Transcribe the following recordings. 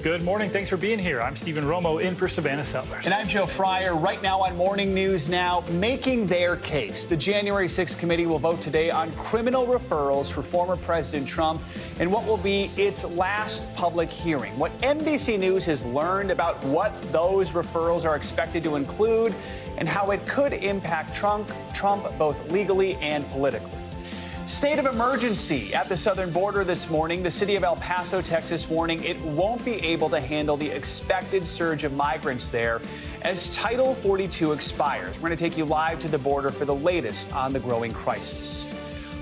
Good morning. Thanks for being here. I'm Stephen Romo in for Savannah Settlers. And I'm Joe Fryer. Right now on Morning News Now, making their case. The January 6th committee will vote today on criminal referrals for former President Trump in what will be its last public hearing. What NBC News has learned about what those referrals are expected to include and how it could impact Trump both legally and politically. State of emergency at the southern border this morning. The city of El Paso, Texas, warning it won't be able to handle the expected surge of migrants there as Title 42 expires. We're going to take you live to the border for the latest on the growing crisis.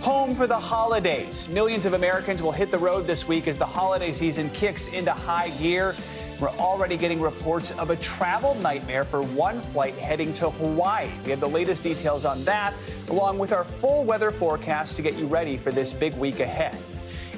Home for the holidays. Millions of Americans will hit the road this week as the holiday season kicks into high gear. We're already getting reports of a travel nightmare for one flight heading to Hawaii. We have the latest details on that, along with our full weather forecast to get you ready for this big week ahead.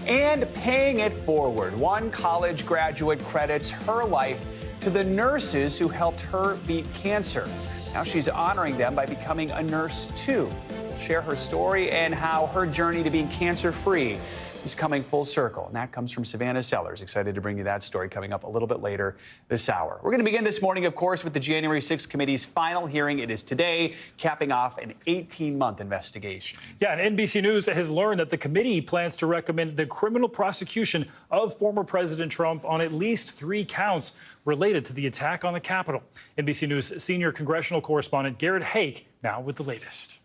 And paying it forward. One college graduate credits her life to the nurses who helped her beat cancer. Now she's honoring them by becoming a nurse, too. We'll share her story and how her journey to being cancer-free is coming full circle. And that comes from Savannah Settlers. Excited to bring you that story coming up a little bit later this hour. We're going to begin this morning, of course, with the January 6th committee's final hearing. It is today, capping off an 18-month investigation. Yeah, and NBC News has learned that the committee plans to recommend the criminal prosecution of former President Trump on at least 3 counts related to the attack on the Capitol. NBC News senior congressional correspondent Garrett Hake now with the latest.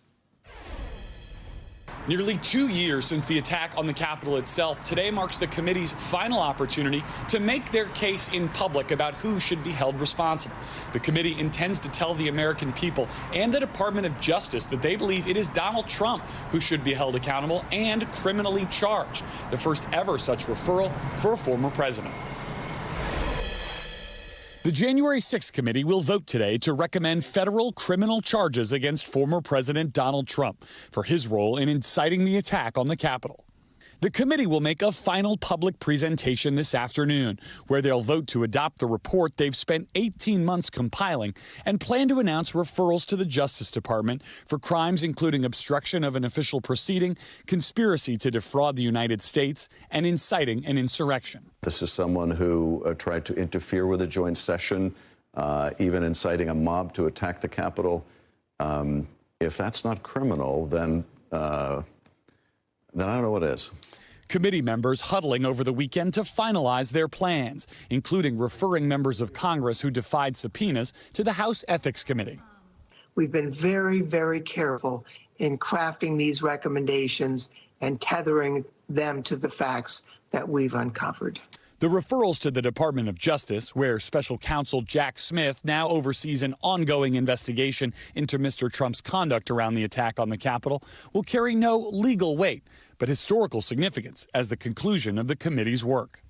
Nearly 2 years since the attack on the Capitol itself, today marks the committee's final opportunity to make their case in public about who should be held responsible. The committee intends to tell the American people and the Department of Justice that they believe it is Donald Trump who should be held accountable and criminally charged, the first ever such referral for a former president. The January 6th committee will vote today to recommend federal criminal charges against former President Donald Trump for his role in inciting the attack on the Capitol. The committee will make a final public presentation this afternoon, where they'll vote to adopt the report they've spent 18 months compiling and plan to announce referrals to the Justice Department for crimes including obstruction of an official proceeding, conspiracy to defraud the United States, and inciting an insurrection. This is someone who tried to interfere with a joint session, even inciting a mob to attack the Capitol. If that's not criminal, then I don't know what is. Committee members huddling over the weekend to finalize their plans, including referring members of Congress who defied subpoenas to the House Ethics Committee. We've been very, very careful in crafting these recommendations and tethering them to the facts that we've uncovered. The referrals to the Department of Justice, where Special Counsel Jack Smith now oversees an ongoing investigation into Mr. Trump's conduct around the attack on the Capitol, will carry no legal weight, but historical significance as the conclusion of the committee's work.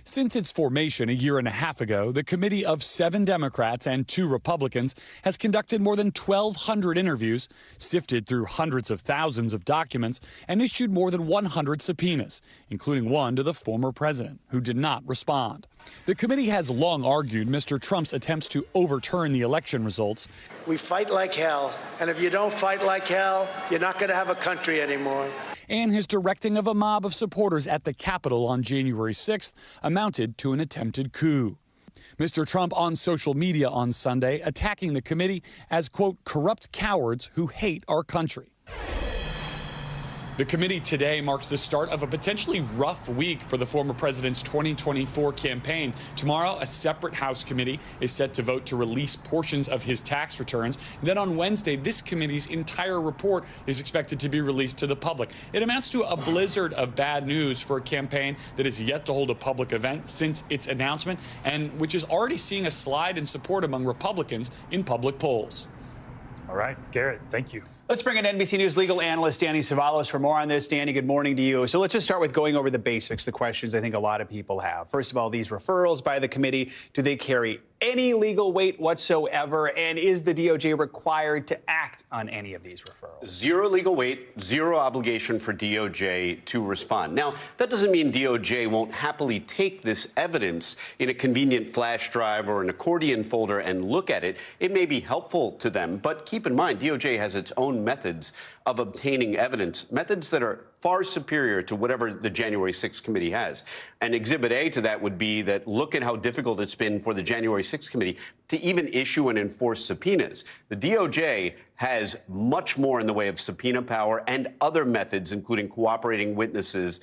Since its formation a year and a half ago, the committee of 7 Democrats and 2 Republicans has conducted more than 1,200 interviews, sifted through hundreds of thousands of documents, and issued more than 100 subpoenas, including one to the former president, who did not respond. The committee has long argued Mr. Trump's attempts to overturn the election results. We fight like hell, and if you don't fight like hell, you're not going to have a country anymore. And his directing of a mob of supporters at the Capitol on January 6th amounted to an attempted coup. Mr. Trump on social media on Sunday attacking the committee as, quote, corrupt cowards who hate our country. The committee today marks the start of a potentially rough week for the former president's 2024 campaign. Tomorrow, a separate House committee is set to vote to release portions of his tax returns. Then on Wednesday, this committee's entire report is expected to be released to the public. It amounts to a blizzard of bad news for a campaign that is yet to hold a public event since its announcement, and which is already seeing a slide in support among Republicans in public polls. All right, Garrett, thank you. Let's bring in NBC News legal analyst Danny Savalos for more on this. Danny, good morning to you. So let's just start with going over the basics, the questions I think a lot of people have. First of all, these referrals by the committee, do they carry any legal weight whatsoever? And is the DOJ required to act on any of these referrals? Zero legal weight, zero obligation for DOJ to respond. Now, that doesn't mean DOJ won't happily take this evidence in a convenient flash drive or an accordion folder and look at it. It may be helpful to them, but keep in mind, DOJ has its own own methods of obtaining evidence, methods that are far superior to whatever the January 6th committee has. And Exhibit A to that would be that look at how difficult it's been for the January 6th committee to even issue and enforce subpoenas. The DOJ has much more in the way of subpoena power and other methods, including cooperating witnesses,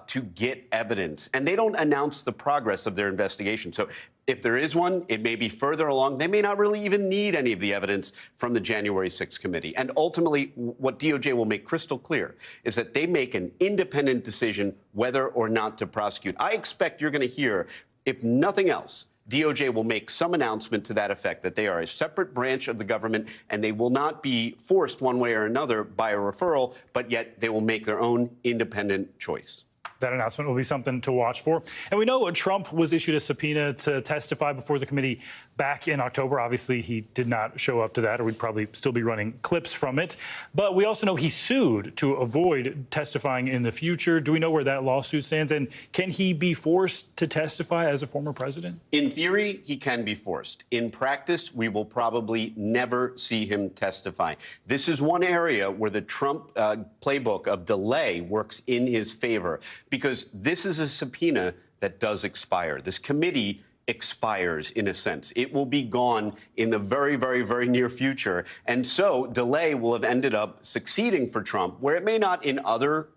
to get evidence. And they don't announce the progress of their investigation. So if there is one, it may be further along. They may not really even need any of the evidence from the January 6th committee. And ultimately, what DOJ will make crystal clear is that they make an independent decision whether or not to prosecute. I expect you're going to hear, if nothing else, DOJ will make some announcement to that effect, that they are a separate branch of the government and they will not be forced one way or another by a referral, but yet they will make their own independent choice. That announcement will be something to watch for. And we know Trump was issued a subpoena to testify before the committee back in October. Obviously, he did not show up to that, or we'd probably still be running clips from it. But we also know he sued to avoid testifying in the future. Do we know where that lawsuit stands? And can he be forced to testify as a former president? In theory, he can be forced. In practice, we will probably never see him testify. This is one area where the Trump playbook of delay works in his favor, because this is a subpoena that does expire. This committee expires, in a sense. It will be gone in the very, very, very near future. And so delay will have ended up succeeding for Trump, where it may not in other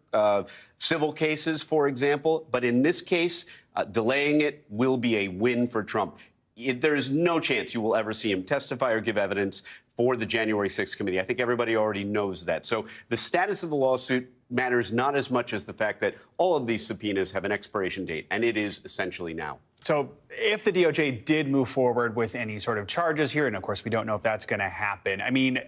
civil cases, for example. But in this case, delaying it will be a win for Trump. There is no chance you will ever see him testify or give evidence for the January 6th committee. I think everybody already knows that. So the status of the lawsuit matters not as much as the fact that all of these subpoenas have an expiration date, and it is essentially now. So if the DOJ did move forward with any sort of charges here, and of course we don't know if that's going to happen, I mean,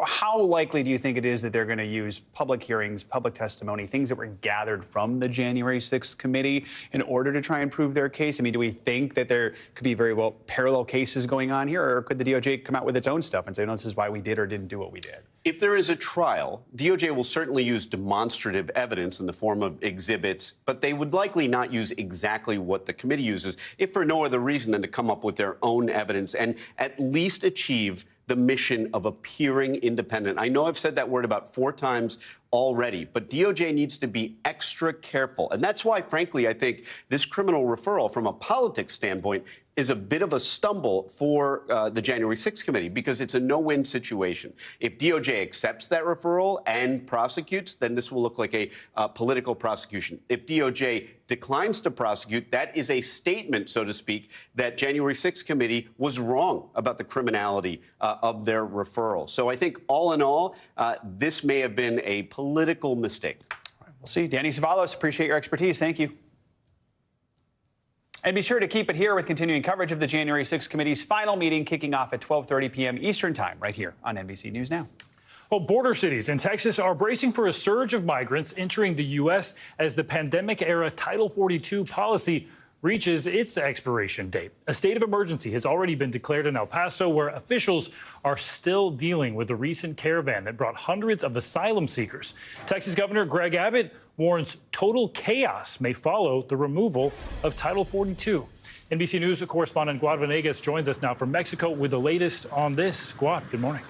how likely do you think it is that they're going to use public hearings, public testimony, things that were gathered from the January 6th committee in order to try and prove their case? I mean, do we think that there could be very well parallel cases going on here, or could the DOJ come out with its own stuff and say, no, this is why we did or didn't do what we did? If there is a trial, DOJ will certainly use demonstrative evidence in the form of exhibits, but they would likely not use exactly what the committee uses, if for no other reason than to come up with their own evidence and at least achieve the mission of appearing independent. I know I've said that word about 4 times already, but DOJ needs to be extra careful. And that's why, frankly, I think this criminal referral from a politics standpoint is a bit of a stumble for the January 6th committee, because it's a no-win situation. If DOJ accepts that referral and prosecutes, then this will look like a political prosecution. If DOJ declines to prosecute, that is a statement, so to speak, that January 6th committee was wrong about the criminality of their referral. So I think all in all, this may have been a political mistake. All right, we'll see. Danny Savalos, appreciate your expertise. Thank you. And be sure to keep it here with continuing coverage of the January 6th committee's final meeting kicking off at 12:30 p.m. Eastern Time right here on NBC News Now. Well, border cities in Texas are bracing for a surge of migrants entering the U.S. as the pandemic-era Title 42 policy reaches its expiration date. A state of emergency has already been declared in El Paso, where officials are still dealing with the recent caravan that brought hundreds of asylum seekers. Texas Governor Greg Abbott warns total chaos may follow the removal of Title 42. NBC News correspondent Guad Venegas joins us now from Mexico with the latest on this. Guad, good morning.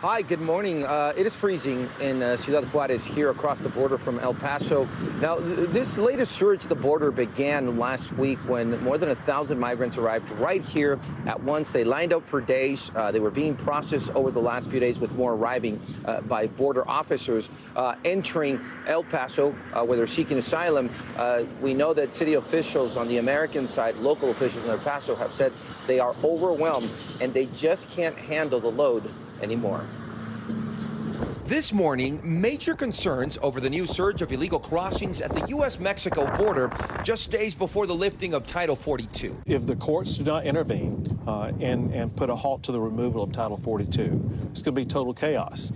Hi, good morning. It is freezing in Ciudad Juarez here across the border from El Paso. Now, this latest surge at the border began last week when more than 1,000 migrants arrived right here at once. They lined up for days. They were being processed over the last few days, with more arriving by border officers entering El Paso, where they're seeking asylum. We know that city officials on the American side, local officials in El Paso, have said they are overwhelmed and they just can't handle the load anymore. This morning, major concerns over the new surge of illegal crossings at the U.S.-Mexico border just days before the lifting of Title 42. If the courts do not intervene and put a halt to the removal of Title 42, it's going to be total chaos.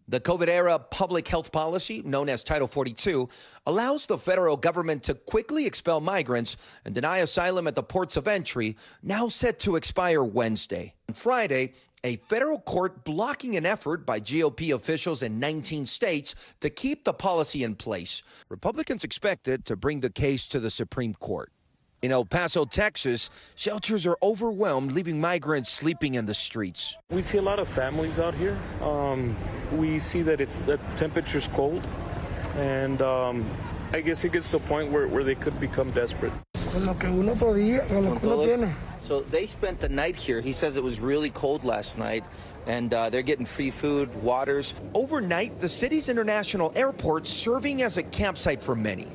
The COVID-era public health policy, known as Title 42, allows the federal government to quickly expel migrants and deny asylum at the ports of entry, now set to expire Wednesday. On Friday, a federal court blocking an effort by GOP officials in 19 states to keep the policy in place. Republicans expected to bring the case to the Supreme Court. In El Paso, Texas, shelters are overwhelmed, leaving migrants sleeping in the streets. We see a lot of families out here. We see that the temperature's cold, and I guess it gets to a point where they could become desperate. So they spent the night here. He says it was really cold last night, and they're getting free food, waters. Overnight, the city's international airport serving as a campsite for many.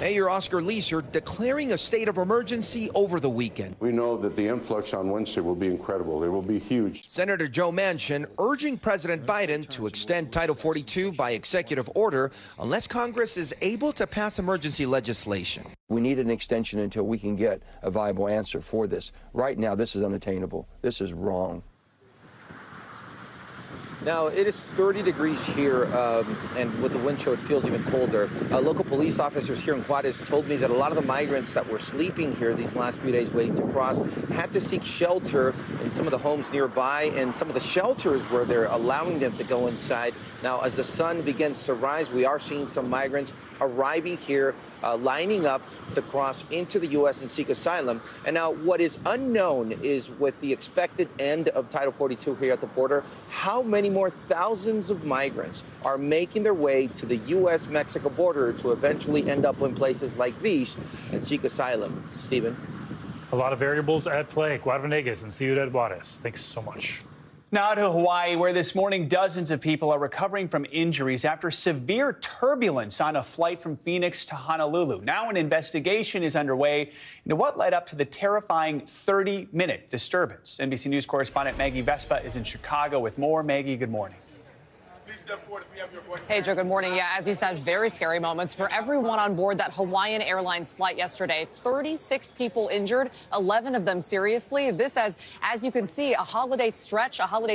Mayor Oscar Leeser declaring a state of emergency over the weekend. We know that the influx on Wednesday will be incredible. It will be huge. Senator Joe Manchin urging President Biden to extend Title 42 by executive order unless Congress is able to pass emergency legislation. We need an extension until we can get a viable answer for this. Right now, this is unattainable. This is wrong. Now, it is 30 degrees here, and with the wind chill, it feels even colder. Local police officers here in Juarez told me that a lot of the migrants that were sleeping here these last few days waiting to cross had to seek shelter in some of the homes nearby and some of the shelters where they're allowing them to go inside. Now, as the sun begins to rise, we are seeing some migrants arriving here, lining up to cross into the U.S. and seek asylum. And now what is unknown is with the expected end of Title 42 here at the border, how many more thousands of migrants are making their way to the U.S.-Mexico border to eventually end up in places like these and seek asylum. Stephen? A lot of variables at play. Guadalupe Venegas and Ciudad Juarez. Thanks so much. Now to Hawaii, where this morning dozens of people are recovering from injuries after severe turbulence on a flight from Phoenix to Honolulu. Now an investigation is underway into what led up to the terrifying 30-minute disturbance. NBC News correspondent Maggie Vespa is in Chicago with more. Maggie, good morning. Hey, Joe, good morning. Yeah, as you said, very scary moments for everyone on board that Hawaiian Airlines flight yesterday. 36 people injured, 11 of them seriously. This as you can see, a holiday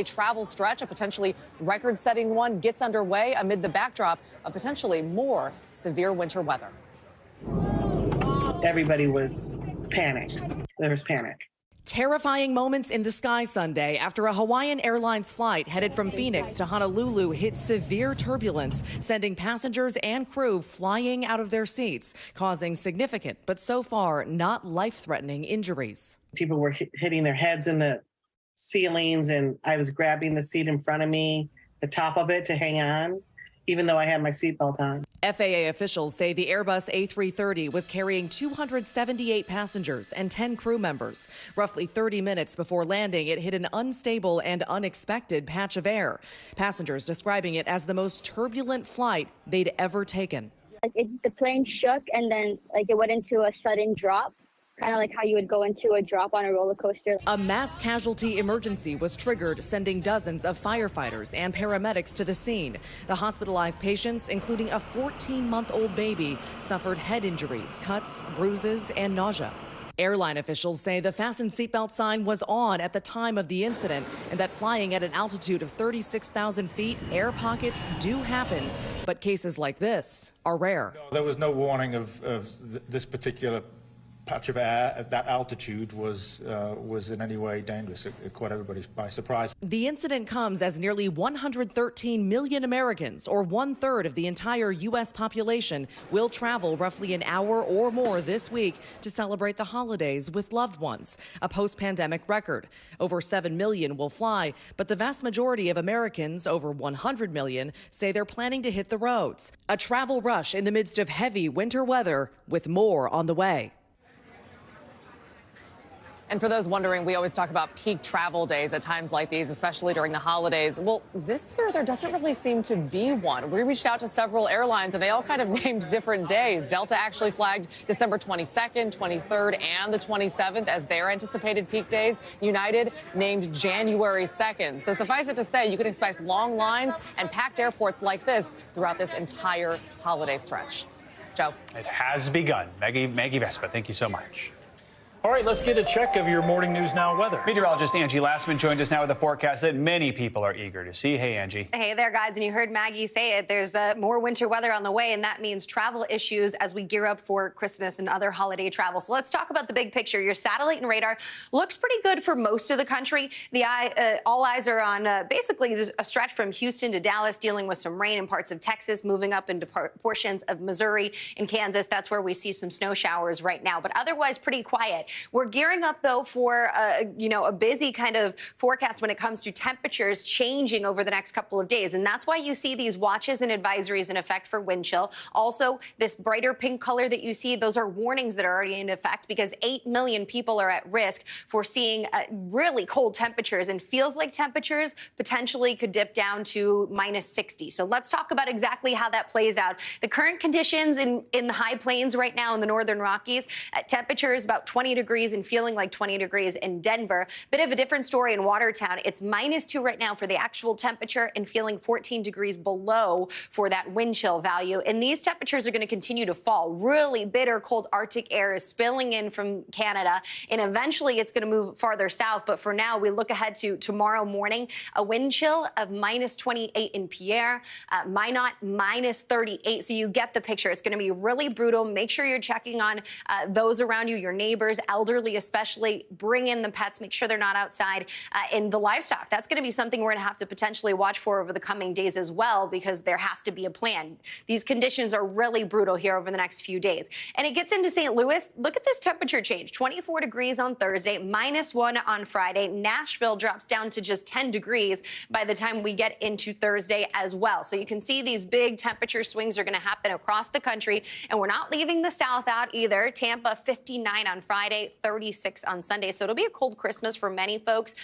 travel stretch, a potentially record-setting one gets underway amid the backdrop of potentially more severe winter weather. Everybody was panicked. There was panic. Terrifying moments in the sky Sunday after a Hawaiian Airlines flight headed from Phoenix to Honolulu hit severe turbulence, sending passengers and crew flying out of their seats, causing significant, but so far not life-threatening injuries. People were hitting their heads in the ceilings, and I was grabbing the seat in front of me, the top of it, to hang on, even though I had my seatbelt on. FAA officials say the Airbus A330 was carrying 278 passengers and 10 crew members. Roughly 30 minutes before landing, it hit an unstable and unexpected patch of air. Passengers describing it as the most turbulent flight they'd ever taken. The plane shook, and then it went into a sudden drop. Kind of like how you would go into a drop on a roller coaster. A mass casualty emergency was triggered, sending dozens of firefighters and paramedics to the scene. The hospitalized patients, including a 14-month-old baby, suffered head injuries, cuts, bruises, and nausea. Airline officials say the fasten seatbelt sign was on at the time of the incident and that flying at an altitude of 36,000 feet, air pockets do happen, but cases like this are rare. There was no warning of this particular patch of air at that altitude was in any way dangerous. It caught everybody by surprise. The incident comes as nearly 113 million Americans, or 1/3 of the entire U.S. population, will travel roughly an hour or more this week to celebrate the holidays with loved ones, a post-pandemic record. Over 7 million will fly, but the vast majority of Americans, over 100 million, say they're planning to hit the roads. A travel rush in the midst of heavy winter weather, with more on the way. And for those wondering, we always talk about peak travel days at times like these, especially during the holidays. Well, this year there doesn't really seem to be one. We reached out to several airlines and they all kind of named different days. Delta actually flagged December 22nd, 23rd, and the 27th as their anticipated peak days. United named January 2nd. So suffice it to say, you can expect long lines and packed airports like this throughout this entire holiday stretch. Joe. It has begun. Maggie Vespa, thank you so much. All right, let's get a check of your Morning News Now weather. Meteorologist Angie Lastman joins us now with a forecast that many people are eager to see. Hey, Angie. Hey there, guys. And you heard Maggie say it. There's more winter weather on the way, and that means travel issues as we gear up for Christmas and other holiday travel. So let's talk about the big picture. Your satellite and radar looks pretty good for most of the country. All eyes are on basically a stretch from Houston to Dallas, dealing with some rain in parts of Texas, moving up into portions of Missouri and Kansas. That's where we see some snow showers right now, but otherwise pretty quiet. We're gearing up, though, for a busy kind of forecast when it comes to temperatures changing over the next couple of days. And that's why you see these watches and advisories in effect for wind chill. Also, this brighter pink color that you see, those are warnings that are already in effect because 8 million people are at risk for seeing really cold temperatures, and feels like temperatures potentially could dip down to -60. So let's talk about exactly how that plays out. The current conditions in the high plains right now in the northern Rockies, temperature is about 20 degrees and feeling like 20 degrees in Denver. Bit of a different story in Watertown. It's -2 right now for the actual temperature and feeling 14 degrees below for that wind chill value. And these temperatures are going to continue to fall. Really bitter, cold Arctic air is spilling in from Canada, and eventually it's going to move farther south. But for now, we look ahead to tomorrow morning, a wind chill of -28 in Pierre, Minot -38. So you get the picture. It's going to be really brutal. Make sure you're checking on those around you, your neighbors, elderly especially. Bring in the pets, make sure they're not outside. And the livestock, that's going to be something we're going to have to potentially watch for over the coming days as well, because there has to be a plan. These conditions are really brutal here over the next few days. And it gets into St. Louis. Look at this temperature change. 24 degrees on Thursday, -1 on Friday. Nashville drops down to just 10 degrees by the time we get into Thursday as well. So you can see these big temperature swings are going to happen across the country. And we're not leaving the South out either. Tampa, 59 on Friday, 36 on Sunday. So it'll be a cold Christmas for many folks,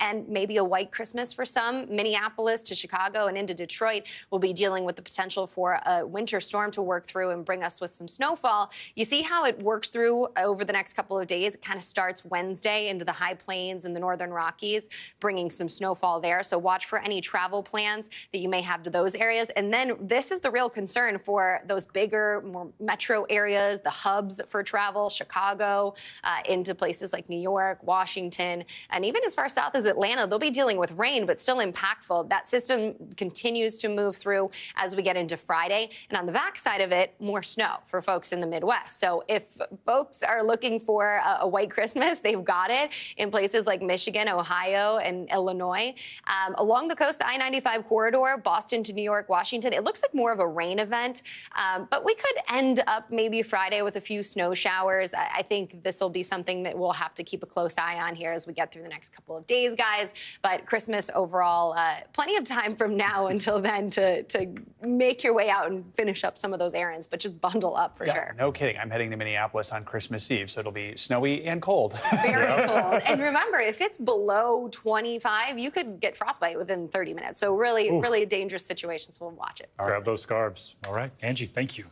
and maybe a white Christmas for some. Minneapolis to Chicago and into Detroit will be dealing with the potential for a winter storm to work through and bring us with some snowfall. You see how it works through over the next couple of days. It kind of starts Wednesday into the high plains and the northern Rockies, bringing some snowfall there. So watch for any travel plans that you may have to those areas. And then this is the real concern for those bigger, more metro areas, the hubs for travel, Chicago, into places like New York, Washington, and even as far south as Atlanta. They'll be dealing with rain, but still impactful. That system continues to move through as we get into Friday. And on the backside of it, more snow for folks in the Midwest. So if folks are looking for a white Christmas, they've got it in places like Michigan, Ohio, and Illinois. Along the coast, the I-95 corridor, Boston to New York, Washington, it looks like more of a rain event. But we could end up maybe Friday with a few snow showers. I think this will be something that we'll have to keep a close eye on here as we get through the next couple of days, guys. But Christmas overall, plenty of time from now until then to make your way out and finish up some of those errands, but just bundle up for sure. No kidding. I'm heading to Minneapolis on Christmas Eve, so it'll be snowy and cold. Very cold. And remember, if it's below 25, you could get frostbite within 30 minutes. So really, really dangerous situation. So we'll watch it. Grab those scarves. All right, Angie, thank you.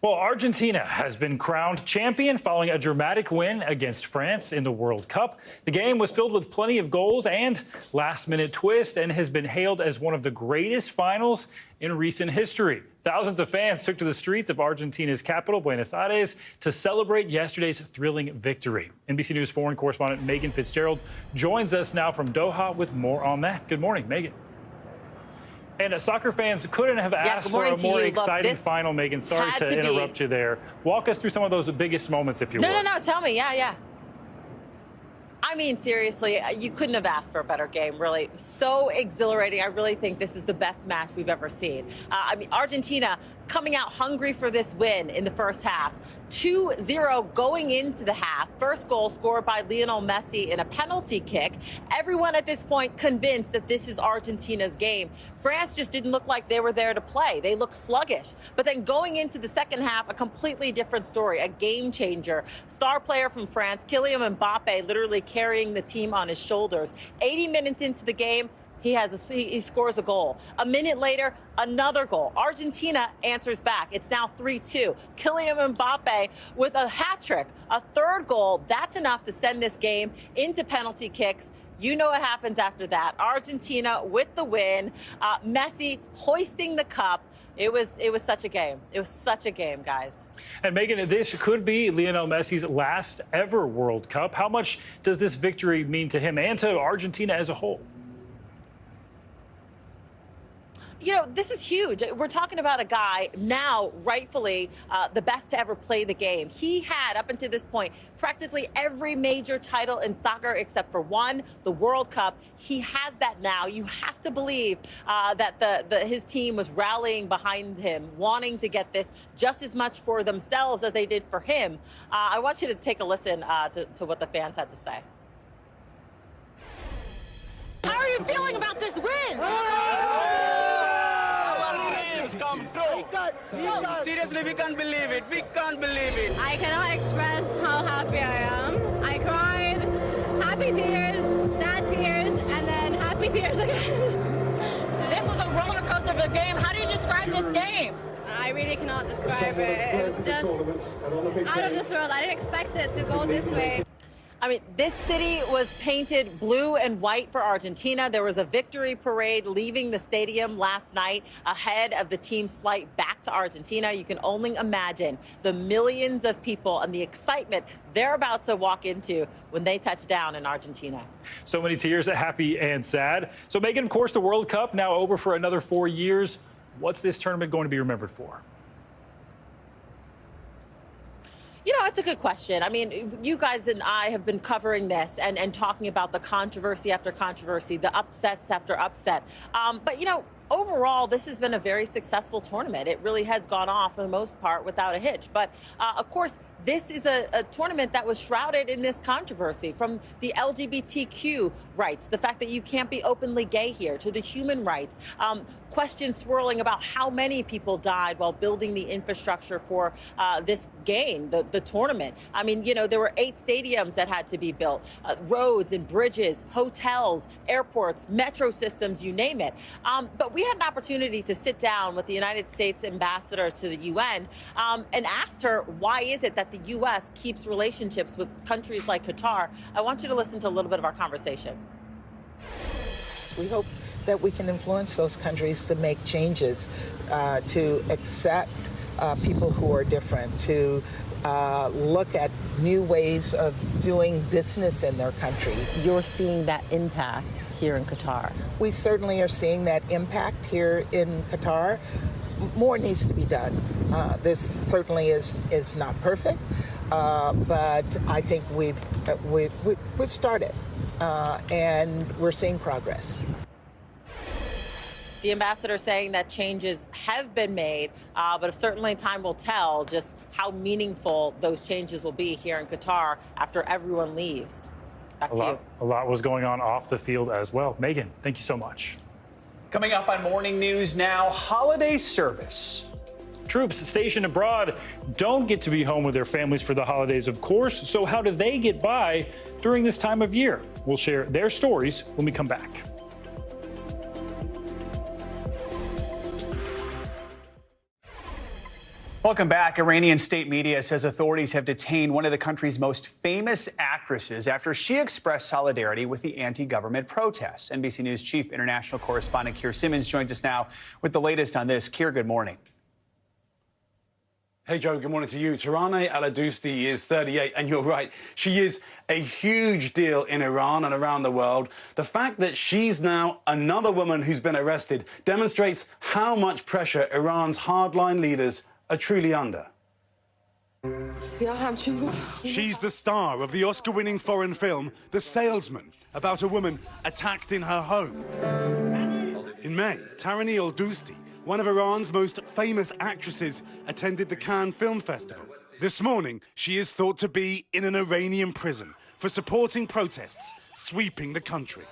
Well, Argentina has been crowned champion following a dramatic win against France in the World Cup. The game was filled with plenty of goals and last-minute twists and has been hailed as one of the greatest finals in recent history. Thousands of fans took to the streets of Argentina's capital, Buenos Aires, to celebrate yesterday's thrilling victory. NBC News foreign correspondent Megan Fitzgerald joins us now from Doha with more on that. Good morning, Megan. And soccer fans couldn't have asked for a more exciting final, Megan. Sorry to interrupt you there. Walk us through some of those biggest moments, if you will. No, tell me. Yeah. I mean, seriously, you couldn't have asked for a better game, really. So exhilarating. I really think this is the best match we've ever seen. I mean, Argentina coming out hungry for this win in the first half. 2-0 going into the half. First goal scored by Lionel Messi in a penalty kick. Everyone at this point convinced that this is Argentina's game. France just didn't look like they were there to play. They looked sluggish. But then going into the second half, a completely different story, a game changer. Star player from France, Kylian Mbappe, literally carrying the team on his shoulders. 80 minutes into the game, he scores a goal. A minute later, another goal. Argentina answers back. It's now 3-2. Kylian Mbappe with a hat trick, a third goal. That's enough to send this game into penalty kicks. You know what happens after that. Argentina with the win, Messi hoisting the cup. It was such a game. It was such a game, guys. And Megan, this could be Lionel Messi's last ever World Cup. How much does this victory mean to him and to Argentina as a whole? You know, this is huge. We're talking about a guy now, rightfully, the best to ever play the game. He had, up until this point, practically every major title in soccer except for one, the World Cup. He has that now. You have to believe that his team was rallying behind him, wanting to get this just as much for themselves as they did for him. I want you to take a listen to what the fans had to say. How are you feeling about this win? Come true. Seriously, we can't believe it. We can't believe it. I cannot express how happy I am. I cried, happy tears, sad tears, and then happy tears again. This was a roller coaster of a game. How do you describe this game? I really cannot describe it. It was just out of this world. I didn't expect it to go this way. I mean, this city was painted blue and white for Argentina. There was a victory parade leaving the stadium last night ahead of the team's flight back to Argentina. You can only imagine the millions of people and the excitement they're about to walk into when they touch down in Argentina. So many tears, happy and sad. So, Megan, of course, the World Cup now over for another 4 years. What's this tournament going to be remembered for? You know, it's a good question. I mean, you guys and I have been covering this and talking about the controversy after controversy, the upsets after upset. But, you know, overall, this has been a very successful tournament. It really has gone off for the most part without a hitch. But, of course, this is a tournament that was shrouded in this controversy, from the LGBTQ rights, the fact that you can't be openly gay here, to the human rights, questions swirling about how many people died while building the infrastructure for this game, the tournament. I mean, you know, there were 8 stadiums that had to be built, roads and bridges, hotels, airports, metro systems, you name it. But we had an opportunity to sit down with the United States ambassador to the UN and asked her, why is it that the U.S. keeps relationships with countries like Qatar? I want you to listen to a little bit of our conversation. We hope that we can influence those countries to make changes, to accept people who are different, to look at new ways of doing business in their country. You're seeing that impact here in Qatar. We certainly are seeing that impact here in Qatar. More needs to be done. This certainly is not perfect, but I think we've started, and we're seeing progress. The ambassador saying that changes have been made, but certainly time will tell just how meaningful those changes will be here in Qatar after everyone leaves. Back to you. A lot was going on off the field as well. Megan, thank you so much. Coming up on Morning News Now, holiday service. Troops stationed abroad don't get to be home with their families for the holidays, of course. So how do they get by during this time of year? We'll share their stories when we come back. Welcome back. Iranian state media says authorities have detained one of the country's most famous actresses after she expressed solidarity with the anti-government protests. NBC News chief international correspondent Keir Simmons joins us now with the latest on this. Keir, good morning. Hey, Joe, good morning to you. Taraneh Al-Adousti is 38, and you're right. She is a huge deal in Iran and around the world. The fact that she's now another woman who's been arrested demonstrates how much pressure Iran's hardline leaders are truly under. She's the star of the Oscar-winning foreign film, The Salesman, about a woman attacked in her home. In May, Taraneh Al-Adousti, one of Iran's most famous actresses, attended the Cannes Film Festival. This morning, she is thought to be in an Iranian prison for supporting protests sweeping the country.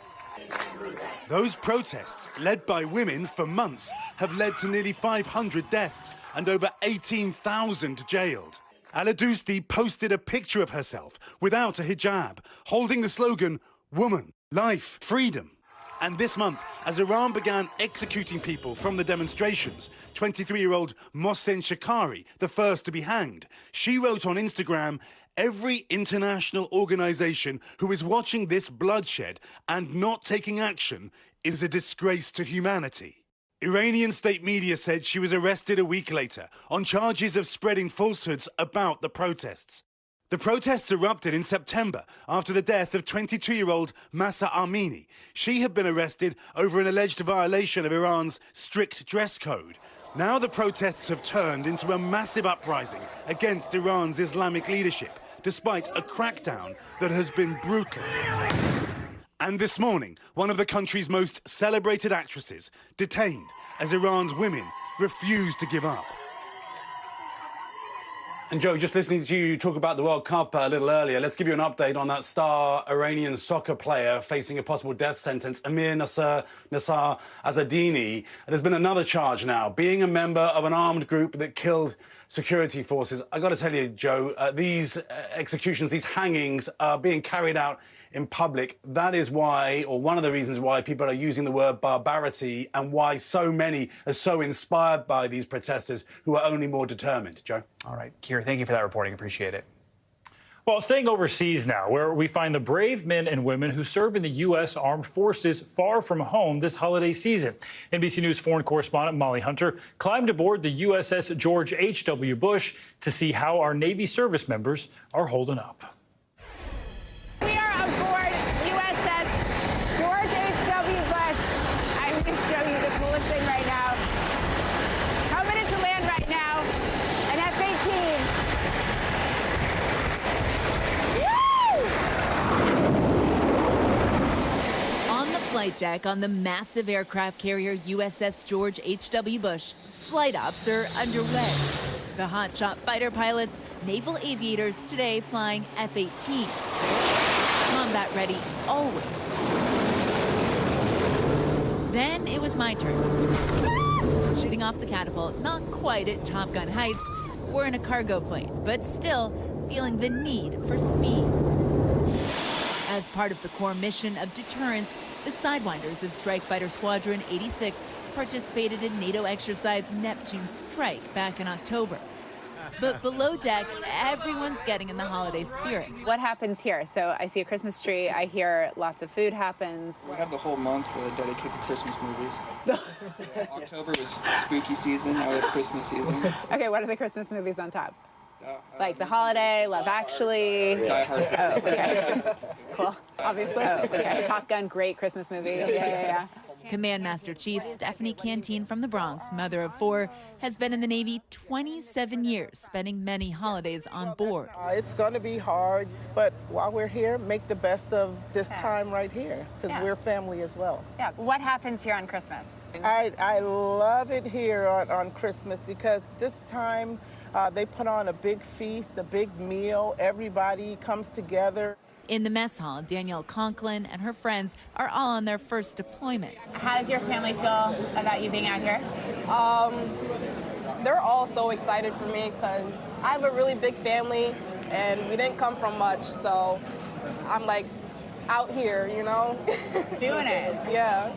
Those protests, led by women for months, have led to nearly 500 deaths and over 18,000 jailed. Al-Adousti posted a picture of herself without a hijab, holding the slogan, "Woman, Life, Freedom." And this month, as Iran began executing people from the demonstrations, 23-year-old Mohsen Shekari, the first to be hanged, she wrote on Instagram, every international organization who is watching this bloodshed and not taking action is a disgrace to humanity. Iranian state media said she was arrested a week later on charges of spreading falsehoods about the protests. The protests erupted in September after the death of 22-year-old Mahsa Amini. She had been arrested over an alleged violation of Iran's strict dress code. Now the protests have turned into a massive uprising against Iran's Islamic leadership, despite a crackdown that has been brutal. And this morning, one of the country's most celebrated actresses detained as Iran's women refuse to give up. And Joe, just listening to you talk about the World Cup a little earlier, let's give you an update on that star Iranian soccer player facing a possible death sentence, Amir Nasser Azadini. There's been another charge now, being a member of an armed group that killed security forces. I got to tell you, Joe, these executions, these hangings are being carried out in public. That is why, or one of the reasons why, people are using the word barbarity and why so many are so inspired by these protesters who are only more determined. Joe? All right, Keir, thank you for that reporting. Appreciate it. Well, staying overseas now, where we find the brave men and women who serve in the U.S. Armed Forces far from home this holiday season. NBC News foreign correspondent Molly Hunter climbed aboard the USS George H.W. Bush to see how our Navy service members are holding up. We are aboard USS George H.W. Bush. I'm going to show you the coolest thing right now. Coming into land right now, an F-18. On the flight deck on the massive aircraft carrier USS George H.W. Bush, flight ops are underway. The hotshot fighter pilots, naval aviators today flying F-18s. Combat ready, always. Then it was my turn. Shooting off the catapult, not quite at Top Gun heights. We're in a cargo plane, but still feeling the need for speed. As part of the core mission of deterrence, the Sidewinders of Strike Fighter Squadron 86 participated in NATO exercise Neptune Strike back in October. But below deck, everyone's getting in the holiday spirit. What happens here? So I see a Christmas tree. I hear lots of food happens. We have the whole month dedicated to Christmas movies. October was spooky season. Now we have Christmas season. Okay, what are the Christmas movies on top? Like The Holiday, Love Actually. Die Hard. Oh, okay. Cool. Obviously. Oh, okay. Top Gun, great Christmas movie. Yeah. Command Master Chief Stephanie Canteen from the Bronx, mother of 4, has been in the Navy 27 years, spending many holidays on board. It's going to be hard, but while we're here, make the best of this time right here, because we're family as well. Yeah. What happens here on Christmas? I love it here on Christmas because this time they put on a big feast, a big meal. Everybody comes together. In the mess hall, Danielle Conklin and her friends are all on their first deployment. How does your family feel about you being out here? They're all so excited for me because I have a really big family and we didn't come from much, so I'm like out here, you know? Doing it. Yeah,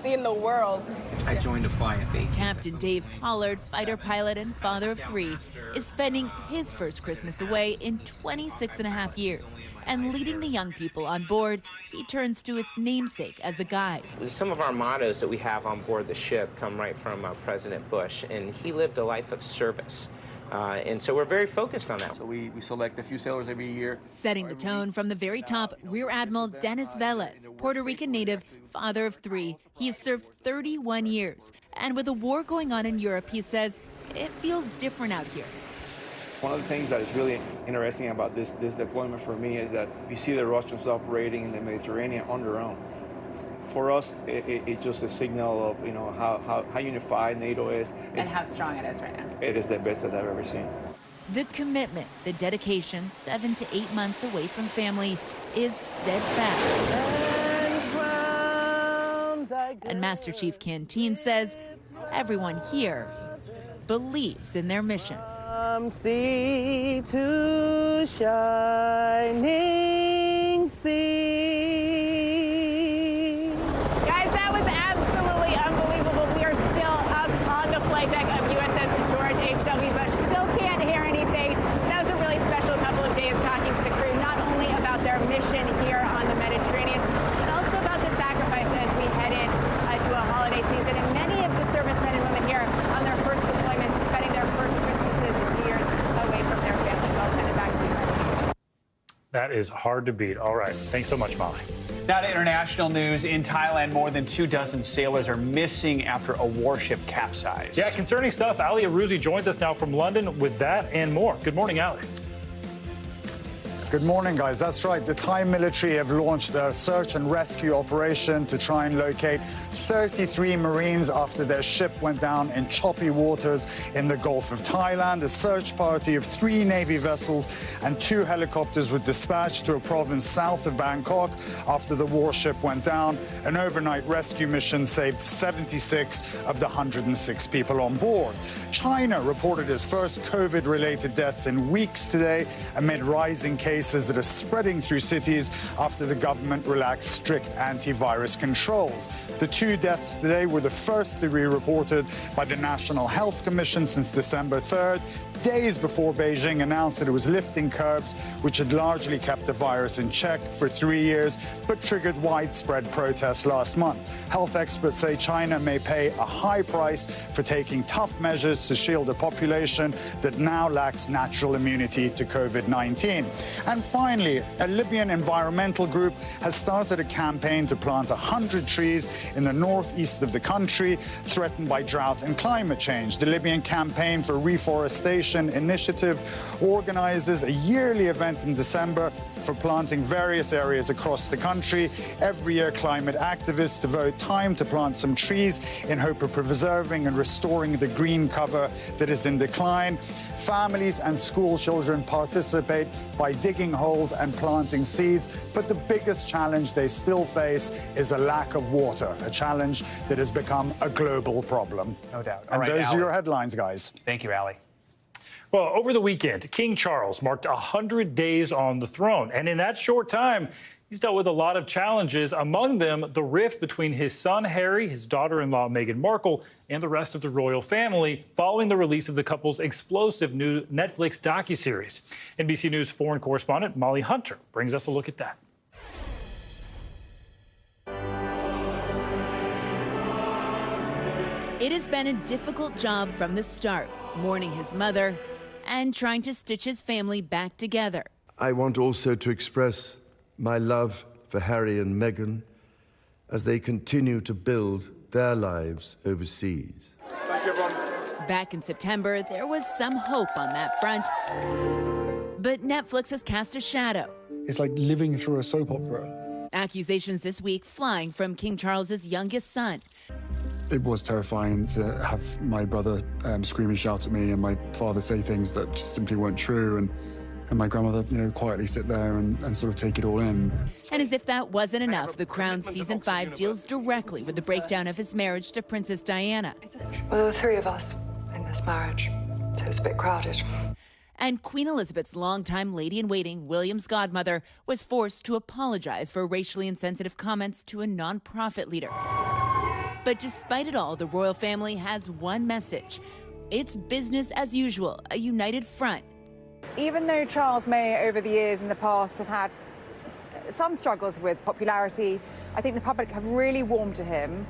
seeing the world. I joined a fly F-18. Captain Dave Pollard, fighter pilot and father of 3, is spending his first Christmas away in 26 and a half years. And leading the young people on board, he turns to its namesake as a guide. Some of our mottos that we have on board the ship come right from President Bush, and he lived a life of service. And so we're very focused on that. So we select a few sailors every year. Setting the tone from the very top, Rear Admiral Dennis Velez, Puerto Rican native, father of 3. He has served 31 years. And with a war going on in Europe, he says, it feels different out here. One of the things that is really interesting about this deployment for me is that we see the Russians operating in the Mediterranean on their own. For us, it's just a signal of how unified NATO is. And how strong it is right now. It is the best that I've ever seen. The commitment, the dedication, 7 to 8 months away from family, is steadfast. And Master Chief Canteen says everyone here believes in their mission. From sea to shining sea. Guys, that was absolutely unbelievable. We are still up on the flight deck of USS George H.W. Bush. Still can't hear anything. That was a really special couple of days talking That is hard to beat. All right. Thanks so much, Molly. Now to international news. In Thailand, more than 24 sailors are missing after a warship capsized. Yeah, concerning stuff. Ali Arouzi joins us now from London with that and more. Good morning, Ali. Good morning, guys. That's right. The Thai military have launched a search and rescue operation to try and locate 33 Marines after their ship went down in choppy waters in the Gulf of Thailand. A search party of 3 Navy vessels and 2 helicopters were dispatched to a province south of Bangkok after the warship went down. An overnight rescue mission saved 76 of the 106 people on board. China reported its first COVID-related deaths in weeks today amid rising cases that are spreading through cities after the government relaxed strict antivirus controls. The 2 deaths today were the first to be reported by the National Health Commission since December 3rd, days before Beijing announced that it was lifting curbs, which had largely kept the virus in check for 3 years, but triggered widespread protests last month. Health experts say China may pay a high price for taking tough measures to shield a population that now lacks natural immunity to COVID-19. And finally, a Libyan environmental group has started a campaign to plant 100 trees in the northeast of the country threatened by drought and climate change. The Libyan Campaign for Reforestation Initiative organizes a yearly event in December for planting various areas across the country. Every year, climate activists devote time to plant some trees in hope of preserving and restoring the green cover that is in decline. Families and school children participate by digging holes and planting seeds, but the biggest challenge they still face is a lack of water, a challenge that has become a global problem. No doubt. And those are your headlines, guys. Thank you, Ali. Well, over the weekend, King Charles marked 100 days on the throne. And in that short time, he's dealt with a lot of challenges, among them the rift between his son Harry, his daughter-in-law Meghan Markle, and the rest of the royal family following the release of the couple's explosive new Netflix docuseries. NBC News foreign correspondent Molly Hunter brings us a look at that. It has been a difficult job from the start, mourning his mother and trying to stitch his family back together. I want also to express my love for Harry and Meghan as they continue to build their lives overseas. Thank you, everyone. Back in September, there was some hope on that front, but Netflix has cast a shadow. It's like living through a soap opera. Accusations this week flying from King Charles's youngest son. It was terrifying to have my brother scream and shout at me and my father say things that just simply weren't true, and my grandmother, quietly sit there and sort of take it all in. And as if that wasn't enough, The Crown Season 5 deals directly with the breakdown of his marriage to Princess Diana. Well, there were 3 of us in this marriage, so it was a bit crowded. And Queen Elizabeth's longtime lady-in-waiting, William's godmother, was forced to apologize for racially insensitive comments to a non-profit leader. But despite it all, the royal family has one message. It's business as usual, a united front. Even though Charles may, over the years in the past, have had some struggles with popularity, I think the public have really warmed to him.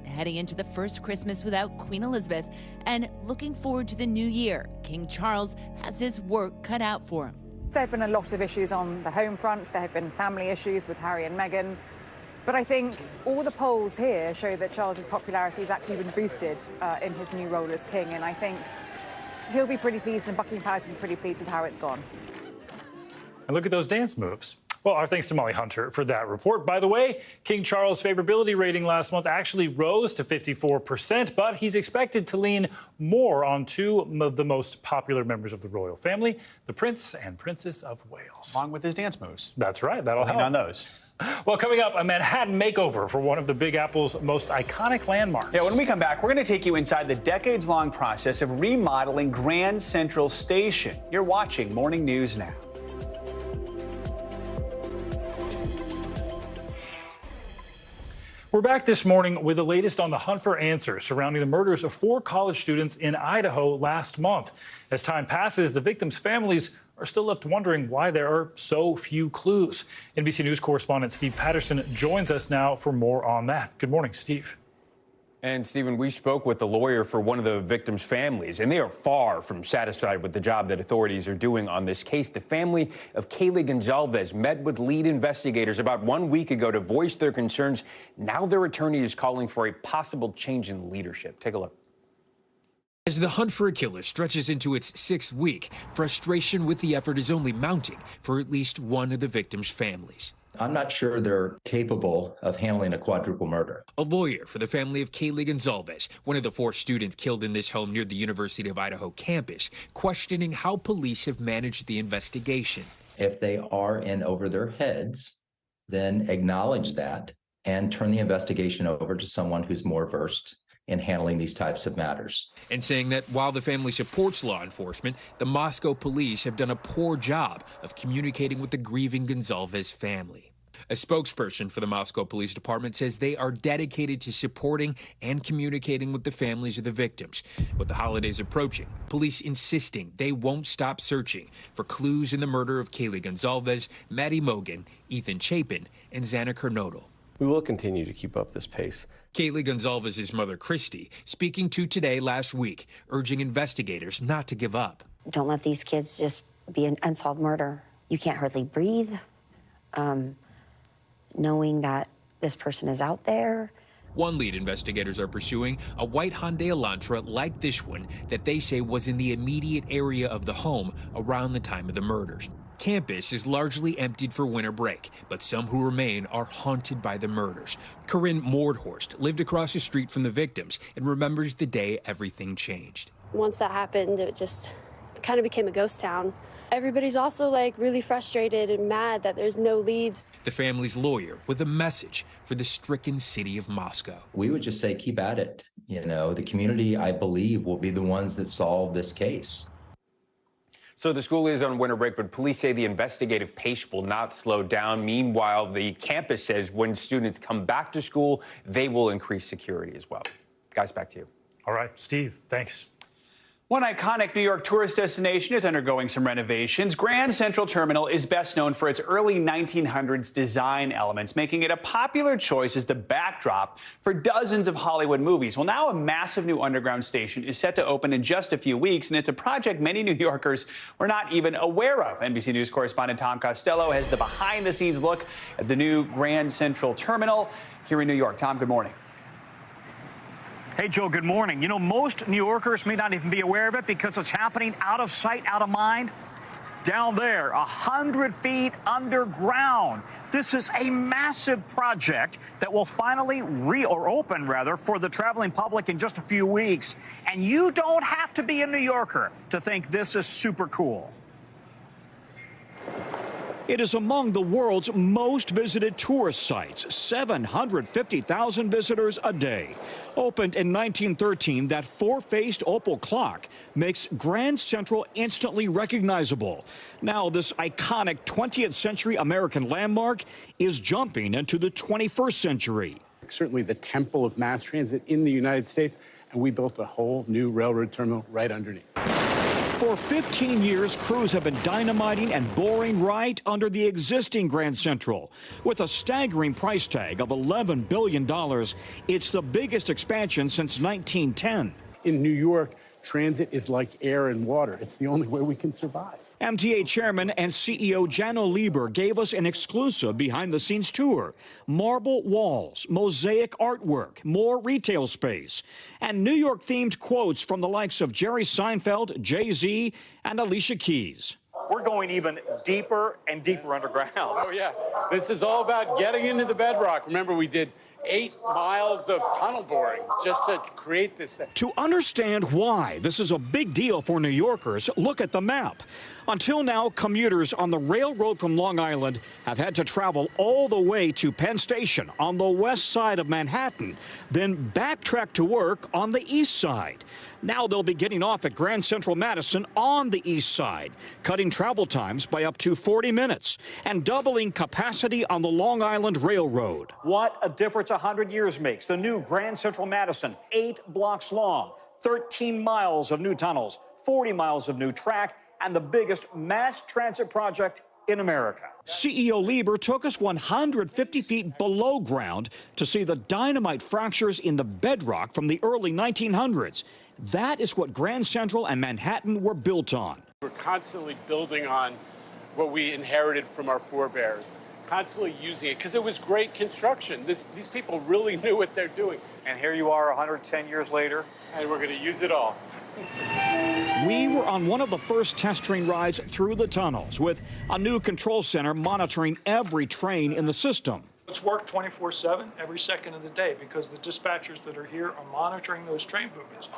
Heading into the first Christmas without Queen Elizabeth and looking forward to the new year, King Charles has his work cut out for him. There have been a lot of issues on the home front. There have been family issues with Harry and Meghan. But I think all the polls here show that Charles's popularity has actually been boosted in his new role as king, and I think he'll be pretty pleased and Buckingham Palace will be pretty pleased with how it's gone. And look at those dance moves. Well, our thanks to Molly Hunter for that report. By the way, King Charles' favorability rating last month actually rose to 54%, but he's expected to lean more on 2 of the most popular members of the royal family, the Prince and Princess of Wales. Along with his dance moves. That's right. That'll help. On those. Well, coming up, a Manhattan makeover for one of the Big Apple's most iconic landmarks. Yeah, when we come back, we're going to take you inside the decades-long process of remodeling Grand Central Station. You're watching Morning News Now. We're back this morning with the latest on the hunt for answers surrounding the murders of 4 college students in Idaho last month. As time passes, the victims' families are still left wondering why there are so few clues. NBC News correspondent Steve Patterson joins us now for more on that. Good morning, Steve. And, Stephen, we spoke with the lawyer for one of the victims' families, and they are far from satisfied with the job that authorities are doing on this case. The family of Kaylee Gonzalez met with lead investigators about 1 week ago to voice their concerns. Now their attorney is calling for a possible change in leadership. Take a look. As the hunt for a killer stretches into its 6th week, frustration with the effort is only mounting for at least one of the victims' families. I'm not sure they're capable of handling a quadruple murder. A lawyer for the family of Kaylee Gonzalez, one of the 4 students killed in this home near the University of Idaho campus, questioning how police have managed the investigation. If they are in over their heads, then acknowledge that and turn the investigation over to someone who's more versed in handling these types of matters. And saying that while the family supports law enforcement, the Moscow police have done a poor job of communicating with the grieving Gonzalez family. A spokesperson for the Moscow Police Department says they are dedicated to supporting and communicating with the families of the victims. With the holidays approaching, police insisting they won't stop searching for clues in the murder of Kaylee Gonzalez, Maddie Mogan, Ethan Chapin, and Xana Kernodle. We will continue to keep up this pace. Kaylee Gonzalez's mother, Christy, speaking to Today last week, urging investigators not to give up. Don't let these kids just be an unsolved murder. You can't hardly breathe, knowing that this person is out there. One lead investigators are pursuing a white Hyundai Elantra like this one that they say was in the immediate area of the home around the time of the murders. Campus is largely emptied for winter break, but some who remain are haunted by the murders. Corinne Mordhorst lived across the street from the victims and remembers the day everything changed. Once that happened, it just kind of became a ghost town. Everybody's also really frustrated and mad that there's no leads. The family's lawyer with a message for the stricken city of Moscow. We would just say keep at it. You know, the community, I believe, will be the ones that solve this case. So the school is on winter break, but police say the investigative pace will not slow down. Meanwhile, the campus says when students come back to school, they will increase security as well. Guys, back to you. All right, Steve, thanks. One iconic New York tourist destination is undergoing some renovations. Grand Central Terminal is best known for its early 1900s design elements, making it a popular choice as the backdrop for dozens of Hollywood movies. Well, now a massive new underground station is set to open in just a few weeks, and it's a project many New Yorkers were not even aware of. NBC News correspondent Tom Costello has the behind-the-scenes look at the new Grand Central Terminal here in New York. Tom, good morning. Hey, Joe, good morning. You know, most New Yorkers may not even be aware of it because it's happening out of sight, out of mind. Down there, 100 feet underground. This is a massive project that will finally open for the traveling public in just a few weeks. And you don't have to be a New Yorker to think this is super cool. It is among the world's most visited tourist sites, 750,000 visitors a day. Opened in 1913, that 4-faced opal clock makes Grand Central instantly recognizable. Now, this iconic 20th century American landmark is jumping into the 21st century. Certainly the temple of mass transit in the United States, and we built a whole new railroad terminal right underneath. For 15 years, crews have been dynamiting and boring right under the existing Grand Central. With a staggering price tag of $11 billion, it's the biggest expansion since 1910. In New York, transit is like air and water. It's the only way we can survive. MTA Chairman and CEO Janno Lieber gave us an exclusive behind-the-scenes tour. Marble walls, mosaic artwork, more retail space, and New York-themed quotes from the likes of Jerry Seinfeld, Jay-Z, and Alicia Keys. We're going even deeper and deeper underground. Oh, yeah. This is all about getting into the bedrock. Remember, we did 8 miles of tunnel boring just to create this. To understand why this is a big deal for New Yorkers, look at the map. Until now, commuters on the railroad from Long Island have had to travel all the way to Penn Station on the west side of Manhattan, then backtrack to work on the east side. Now they'll be getting off at Grand Central Madison on the east side, cutting travel times by up to 40 minutes and doubling capacity on the Long Island Railroad. What a difference 100 years makes. The new Grand Central Madison, 8 blocks long, 13 miles of new tunnels, 40 miles of new track, and the biggest mass transit project in America. CEO Lieber took us 150 feet below ground to see the dynamite fractures in the bedrock from the early 1900s. That is what Grand Central and Manhattan were built on. We're constantly building on what we inherited from our forebears, constantly using it because it was great construction. These people really knew what they're doing. And here you are 110 years later. And we're going to use it all. We were on one of the first test train rides through the tunnels with a new control center monitoring every train in the system. It's work 24/7 every second of the day because the dispatchers that are here are monitoring those train movements.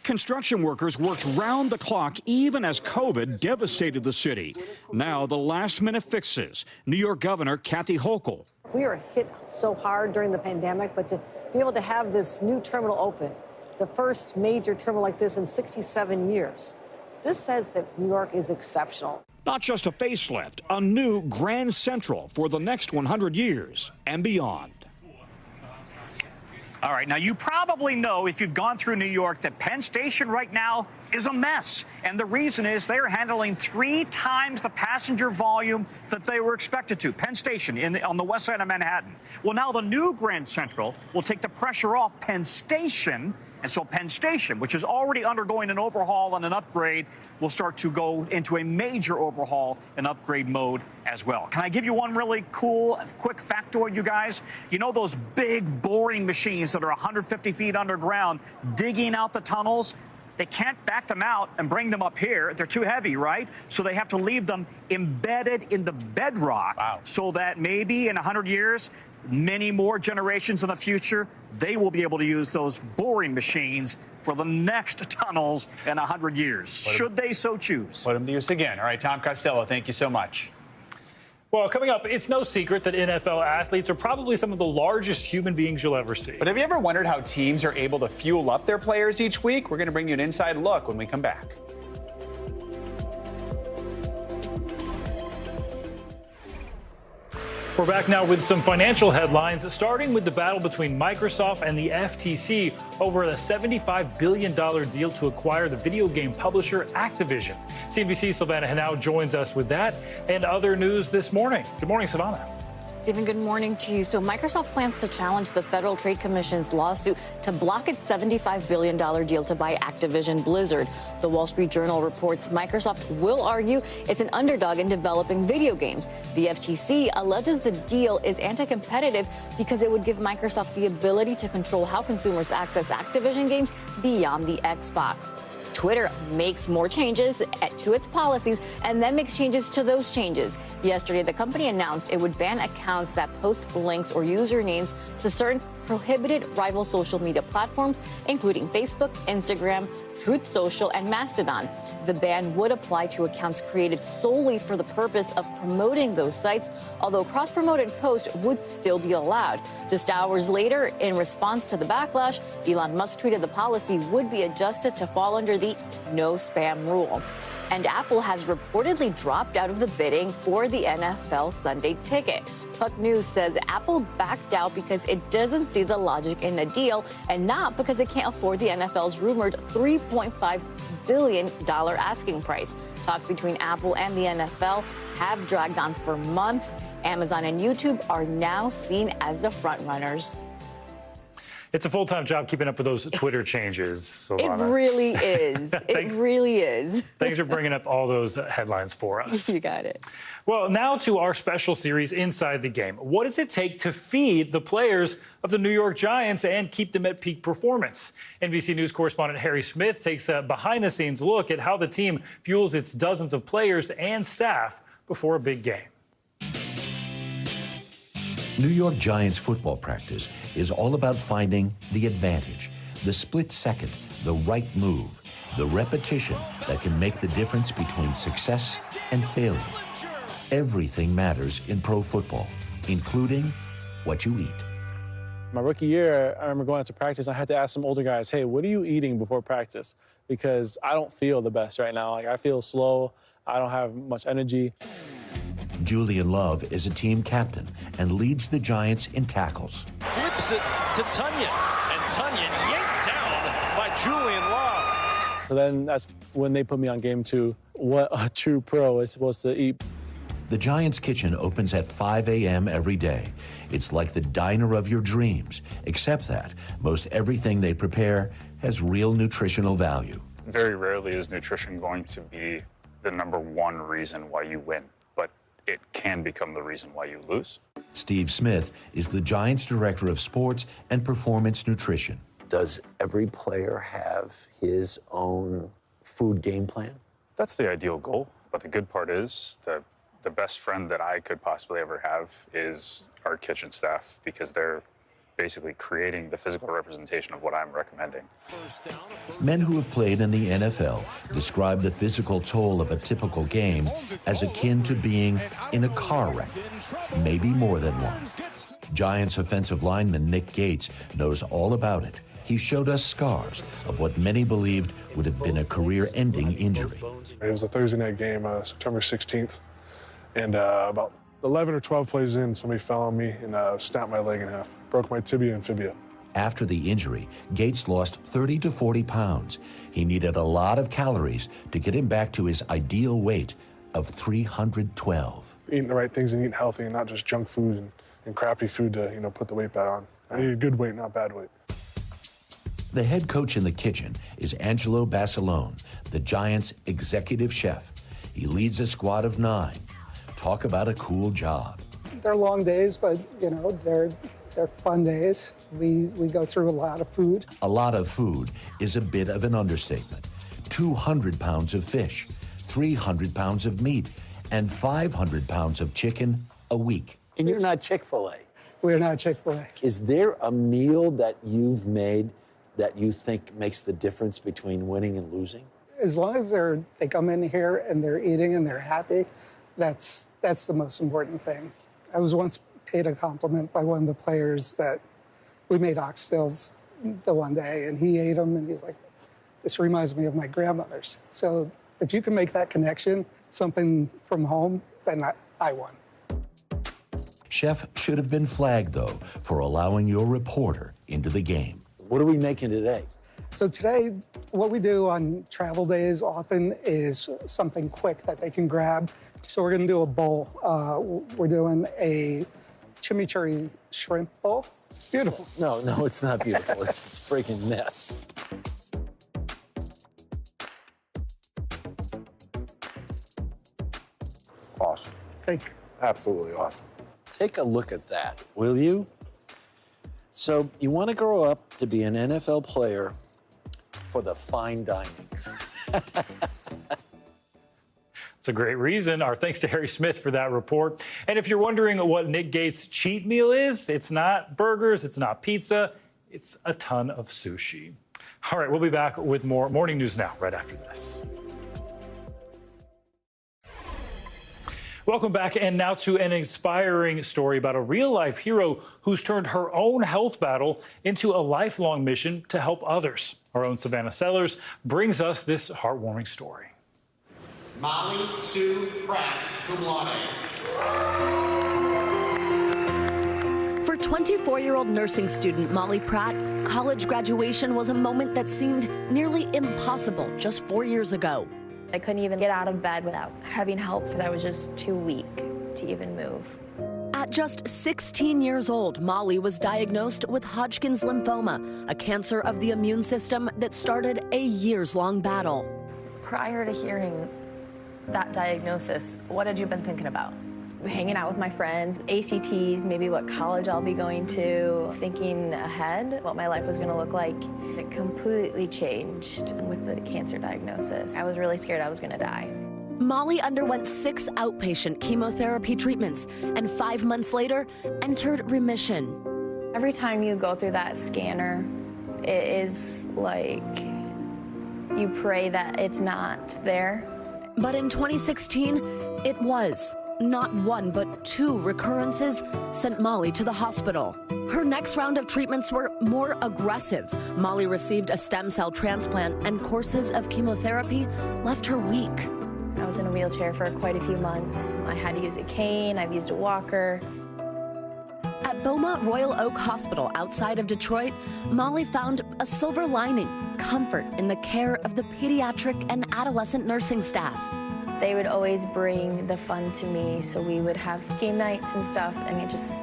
Construction workers worked round the clock even as COVID devastated the city. Now the last-minute fixes. New York Governor Kathy Hochul. We were hit so hard during the pandemic, but to be able to have this new terminal open, the first major terminal like this in 67 years, this says that New York is exceptional. Not just a facelift, a new Grand Central for the next 100 years and beyond. All right, now you probably know if you've gone through New York that Penn Station right now is a mess. And the reason is they are handling 3 times the passenger volume that they were expected to. Penn Station on the west side of Manhattan. Well, now the new Grand Central will take the pressure off Penn Station. And so Penn Station, which is already undergoing an overhaul and an upgrade, will start to go into a major overhaul and upgrade mode as well. Can I give you one really cool, quick factoid, you guys? You know those big boring machines that are 150 feet underground digging out the tunnels? They can't back them out and bring them up here. They're too heavy, right? So they have to leave them embedded in the bedrock so that maybe in 100 years, many more generations in the future, they will be able to use those boring machines for the next tunnels in 100 years, should they so choose. Put them to use again. All right, Tom Costello, thank you so much. Well, coming up, it's no secret that NFL athletes are probably some of the largest human beings you'll ever see. But have you ever wondered how teams are able to fuel up their players each week? We're going to bring you an inside look when we come back. We're back now with some financial headlines, starting with the battle between Microsoft and the FTC over a $75 billion deal to acquire the video game publisher Activision. CNBC's Savannah Hanau joins us with that and other news this morning. Good morning, Savannah. Stephen, good morning to you. So Microsoft plans to challenge the Federal Trade Commission's lawsuit to block its $75 billion deal to buy Activision Blizzard. The Wall Street Journal reports Microsoft will argue it's an underdog in developing video games. The FTC alleges the deal is anti-competitive because it would give Microsoft the ability to control how consumers access Activision games beyond the Xbox. Twitter makes more changes to its policies and then makes changes to those changes. Yesterday, the company announced it would ban accounts that post links or usernames to certain prohibited rival social media platforms, including Facebook, Instagram, Truth Social, and Mastodon. The ban would apply to accounts created solely for the purpose of promoting those sites, although cross-promoted posts would still be allowed. Just hours later, in response to the backlash, Elon Musk tweeted the policy would be adjusted to fall under the no spam rule. And Apple has reportedly dropped out of the bidding for the NFL Sunday ticket. Puck News says Apple backed out because it doesn't see the logic in the deal and not because it can't afford the NFL's rumored $3.5 billion asking price. Talks between Apple and the NFL have dragged on for months. Amazon and YouTube are now seen as the front runners. It's a full-time job keeping up with those Twitter changes, Savannah. It really is. It really is. Thanks for bringing up all those headlines for us. You got it. Well, now to our special series, Inside the Game. What does it take to feed the players of the New York Giants and keep them at peak performance? NBC News correspondent Harry Smith takes a behind-the-scenes look at how the team fuels its dozens of players and staff before a big game. New York Giants football practice is all about finding the advantage, the split second, the right move, the repetition that can make the difference between success and failure. Everything matters in pro football, including what you eat. My rookie year, I remember going out to practice, I had to ask some older guys, hey, what are you eating before practice? Because I don't feel the best right now. Like, I feel slow, I don't have much energy. Julian Love is a team captain and leads the Giants in tackles. Flips it to Tunyon, and Tunyon yanked down by Julian Love. So then that's when they put me on game 2, what a true pro is supposed to eat. The Giants' kitchen opens at 5 a.m. every day. It's like the diner of your dreams, except that most everything they prepare has real nutritional value. Very rarely is nutrition going to be the #1 reason why you win, but it can become the reason why you lose. Steve Smith is the Giants' director of sports and performance nutrition. Does every player have his own food game plan? That's the ideal goal, but the good part is that the best friend that I could possibly ever have is our kitchen staff, because they're basically creating the physical representation of what I'm recommending. Men who have played in the NFL describe the physical toll of a typical game as akin to being in a car wreck, maybe more than one. Giants offensive lineman Nick Gates knows all about it. He showed us scars of what many believed would have been a career-ending injury. It was a Thursday night game, September 16th, and about 11 or 12 plays in, somebody fell on me and snapped my leg in half, broke my tibia and fibula. After the injury, Gates lost 30 to 40 pounds. He needed a lot of calories to get him back to his ideal weight of 312. Eating the right things and eating healthy and not just junk food and crappy food to, put the weight back on. I need a good weight, not bad weight. The head coach in the kitchen is Angelo Basilone, the Giants' executive chef. He leads a squad of 9. Talk about a cool job. They're long days, but, they're fun days. We go through a lot of food. A lot of food is a bit of an understatement. 200 pounds of fish, 300 pounds of meat, and 500 pounds of chicken a week. And you're not Chick-fil-A. We're not Chick-fil-A. Is there a meal that you've made that you think makes the difference between winning and losing? As long as they come in here and they're eating and they're happy, that's the most important thing. I was once paid a compliment by one of the players that we made oxtails the one day, and he ate them, and he's like, "This reminds me of my grandmother's." So if you can make that connection, something from home, then I won. Chef should have been flagged, though, for allowing your reporter into the game. What are we making today? So today, what we do on travel days often is something quick that they can grab. So we're going to do a bowl. We're doing a chimichurri shrimp bowl. Beautiful. No, it's not beautiful. It's a freaking mess. Awesome. Thank you. Absolutely awesome. Take a look at that, will you? So you want to grow up to be an NFL player for the fine dining. It's a great reason. Our thanks to Harry Smith for that report. And if you're wondering what Nick Gates' cheat meal is, it's not burgers, it's not pizza, it's a ton of sushi. All right, we'll be back with more Morning News Now right after this. Welcome back, and now to an inspiring story about a real-life hero who's turned her own health battle into a lifelong mission to help others. Our own Savannah Sellers brings us this heartwarming story. Molly Sue Pratt, cum laude. For 24-year-old nursing student Molly Pratt, college graduation was a moment that seemed nearly impossible just 4 years ago. I couldn't even get out of bed without having help because I was just too weak to even move. At just 16 years old, Molly was diagnosed with Hodgkin's lymphoma, a cancer of the immune system that started a years-long battle. Prior to hearing that diagnosis, what had you been thinking about? Hanging out with my friends, ACTs, maybe what college I'll be going to, thinking ahead, what my life was going to look like. It completely changed with the cancer diagnosis. I was really scared I was going to die. Molly underwent 6 outpatient chemotherapy treatments and 5 months later entered remission. Every time you go through that scanner, it is like you pray that it's not there. But in 2016, it was. Not 1, but 2 recurrences sent Molly to the hospital. Her next round of treatments were more aggressive. Molly received a stem cell transplant, and courses of chemotherapy left her weak. I was in a wheelchair for quite a few months. I had to use a cane, I've used a walker. At Beaumont Royal Oak Hospital outside of Detroit, Molly found a silver lining, comfort in the care of the pediatric and adolescent nursing staff. They would always bring the fun to me, so we would have game nights and stuff, and it just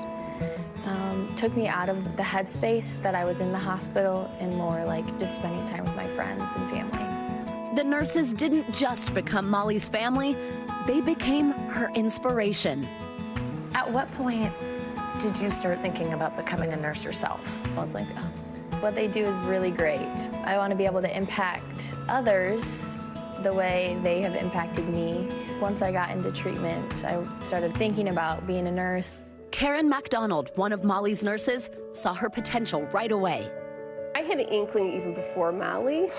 took me out of the headspace that I was in the hospital and more like just spending time with my friends and family. The nurses didn't just become Molly's family, they became her inspiration. At what point did you start thinking about becoming a nurse yourself? I was like, oh, what they do is really great. I want to be able to impact others the way they have impacted me. Once I got into treatment, I started thinking about being a nurse. Karen MacDonald, one of Molly's nurses, saw her potential right away. I had an inkling even before Molly,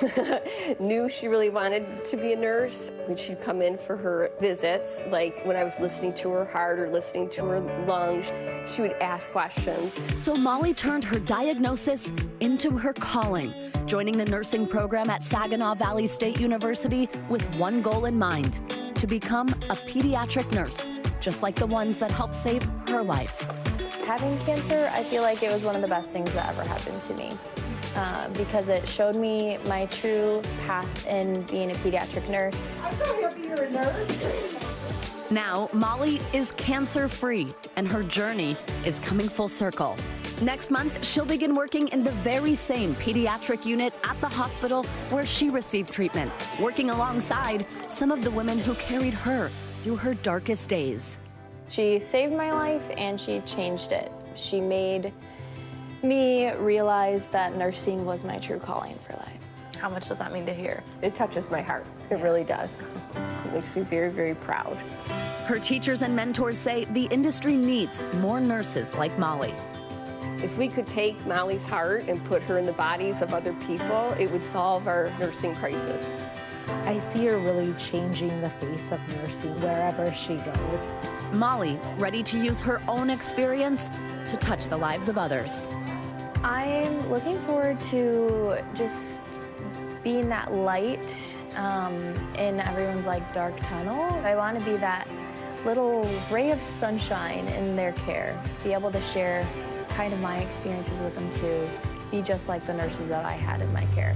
knew she really wanted to be a nurse. When she'd come in for her visits, like when I was listening to her heart or listening to her lungs, she would ask questions. So Molly turned her diagnosis into her calling, joining the nursing program at Saginaw Valley State University with one goal in mind, to become a pediatric nurse, just like the ones that helped save her life. Having cancer, I feel like it was one of the best things that ever happened to me. Because it showed me my true path in being a pediatric nurse. I'm so happy you're a nurse. Now, Molly is cancer-free, and her journey is coming full circle. Next month, she'll begin working in the very same pediatric unit at the hospital where she received treatment, working alongside some of the women who carried her through her darkest days. She saved my life and she changed it. She made me realize that nursing was my true calling for life. How much does that mean to hear? It touches my heart. It really does. It makes me very, very proud. Her teachers and mentors say the industry needs more nurses like Molly. If we could take Molly's heart and put her in the bodies of other people, it would solve our nursing crisis. I see her really changing the face of nursing wherever she goes. Molly, ready to use her own experience to touch the lives of others. I'm looking forward to just being that light in everyone's dark tunnel. I want to be that little ray of sunshine in their care, be able to share kind of my experiences with them too, be just like the nurses that I had in my care.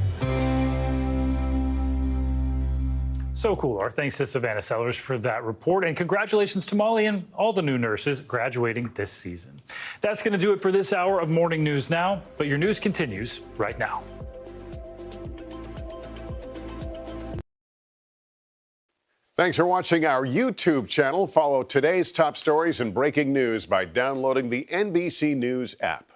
So cool. Our thanks to Savannah Sellers for that report, and congratulations to Molly and all the new nurses graduating this season. That's going to do it for this hour of Morning News Now, but your news continues right now. Thanks for watching our YouTube channel. Follow today's top stories and breaking news by downloading the NBC News app.